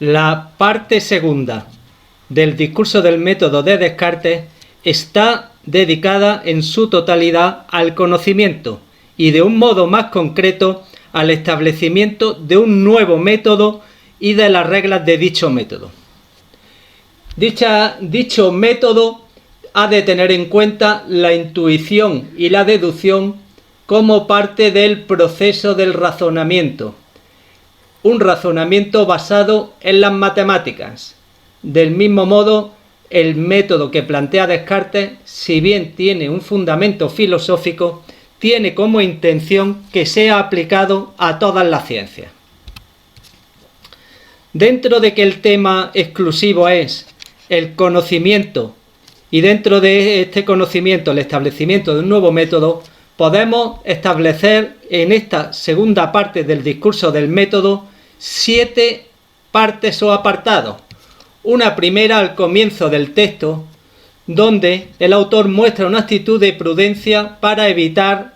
La parte segunda del discurso del método de Descartes está dedicada en su totalidad al conocimiento y de un modo más concreto al establecimiento de un nuevo método y de las reglas de dicho método. Dicho método ha de tener en cuenta la intuición y la deducción como parte del proceso del razonamiento, un razonamiento basado en las matemáticas. Del mismo modo, el método que plantea Descartes, si bien tiene un fundamento filosófico, tiene como intención que sea aplicado a todas las ciencias. Dentro de que el tema exclusivo es el conocimiento y dentro de este conocimiento el establecimiento de un nuevo método, podemos establecer en esta segunda parte del discurso del método 7 partes o apartados. Una primera al comienzo del texto, donde el autor muestra una actitud de prudencia para evitar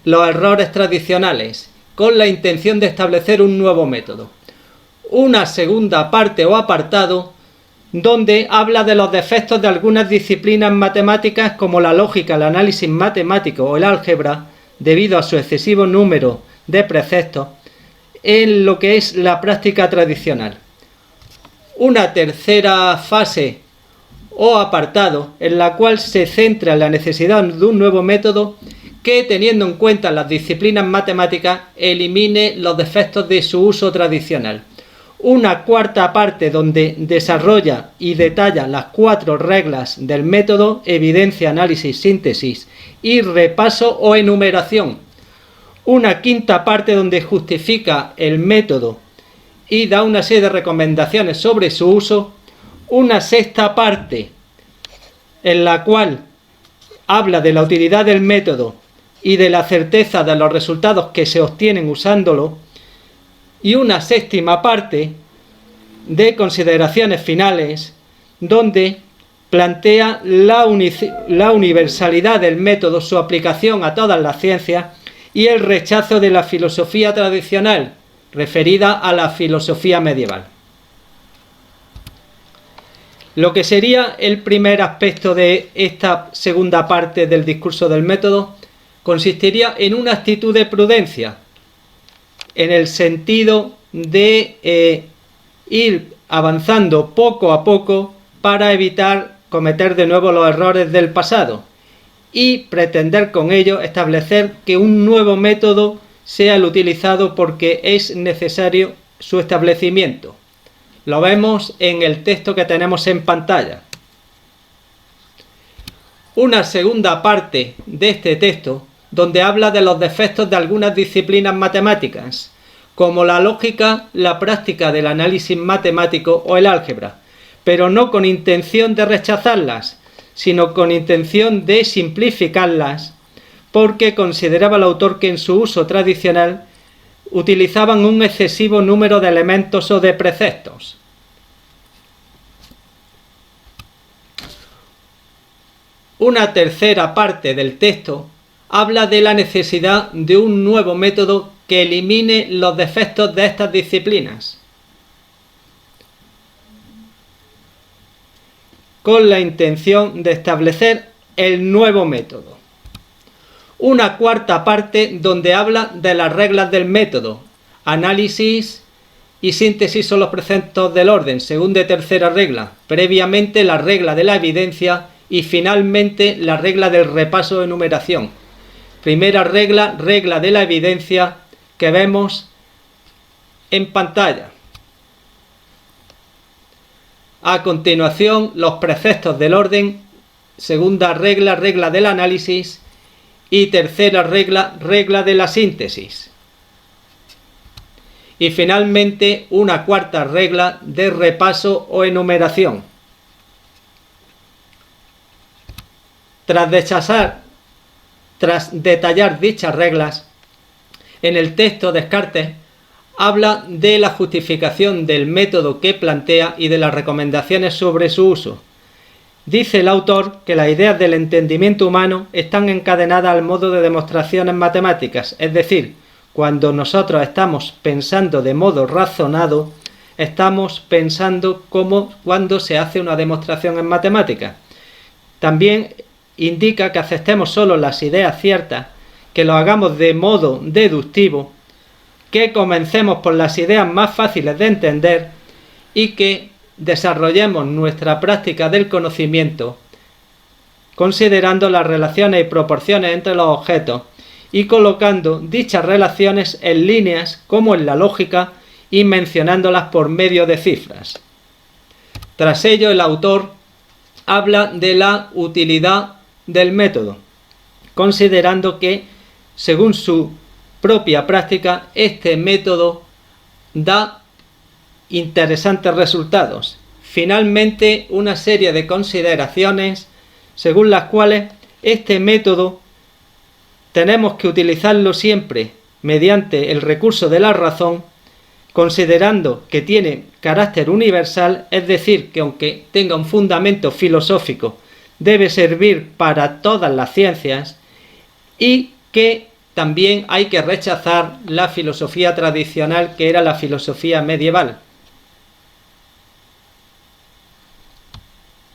los errores tradicionales, con la intención de establecer un nuevo método. Una segunda parte o apartado, donde habla de los defectos de algunas disciplinas matemáticas como la lógica, el análisis matemático o el álgebra, debido a su excesivo número de preceptos en lo que es la práctica tradicional. Una tercera fase o apartado en la cual se centra en la necesidad de un nuevo método que, teniendo en cuenta las disciplinas matemáticas, elimine los defectos de su uso tradicional. Una cuarta parte donde desarrolla y detalla las 4 reglas del método: evidencia, análisis, síntesis y repaso o enumeración. Una quinta parte donde justifica el método y da una serie de recomendaciones sobre su uso. Una sexta parte en la cual habla de la utilidad del método y de la certeza de los resultados que se obtienen usándolo. Y una séptima parte de consideraciones finales, donde plantea la universalidad del método, su aplicación a todas las ciencias y el rechazo de la filosofía tradicional, referida a la filosofía medieval. Lo que sería el primer aspecto de esta segunda parte del discurso del método consistiría en una actitud de prudencia, en el sentido de ir avanzando poco a poco para evitar cometer de nuevo los errores del pasado y pretender con ello establecer que un nuevo método sea el utilizado porque es necesario su establecimiento. Lo vemos en el texto que tenemos en pantalla. Una segunda parte de este texto donde habla de los defectos de algunas disciplinas matemáticas, como la lógica, la práctica del análisis matemático o el álgebra, pero no con intención de rechazarlas, sino con intención de simplificarlas, porque consideraba el autor que en su uso tradicional utilizaban un excesivo número de elementos o de preceptos. Una tercera parte del texto habla de la necesidad de un nuevo método que elimine los defectos de estas disciplinas, con la intención de establecer el nuevo método. Una cuarta parte donde habla de las reglas del método: análisis y síntesis son los preceptos del orden, segunda y tercera regla, previamente la regla de la evidencia y finalmente la regla del repaso de enumeración. Primera regla, regla de la evidencia, que vemos en pantalla. A continuación, los preceptos del orden, segunda regla, regla del análisis y tercera regla, regla de la síntesis. Y finalmente una cuarta regla de repaso o enumeración. Tras detallar dichas reglas, en el texto Descartes habla de la justificación del método que plantea y de las recomendaciones sobre su uso. Dice el autor que las ideas del entendimiento humano están encadenadas al modo de demostraciones matemáticas, es decir, cuando nosotros estamos pensando de modo razonado, estamos pensando como cuando se hace una demostración en matemáticas. También indica que aceptemos solo las ideas ciertas, que lo hagamos de modo deductivo, que comencemos por las ideas más fáciles de entender y que desarrollemos nuestra práctica del conocimiento considerando las relaciones y proporciones entre los objetos y colocando dichas relaciones en líneas como en la lógica y mencionándolas por medio de cifras. Tras ello, el autor habla de la utilidad del método, considerando que, según su propia práctica, este método da interesantes resultados. Finalmente, una serie de consideraciones según las cuales este método tenemos que utilizarlo siempre mediante el recurso de la razón, considerando que tiene carácter universal, es decir, que aunque tenga un fundamento filosófico, debe servir para todas las ciencias, y que también hay que rechazar la filosofía tradicional, que era la filosofía medieval.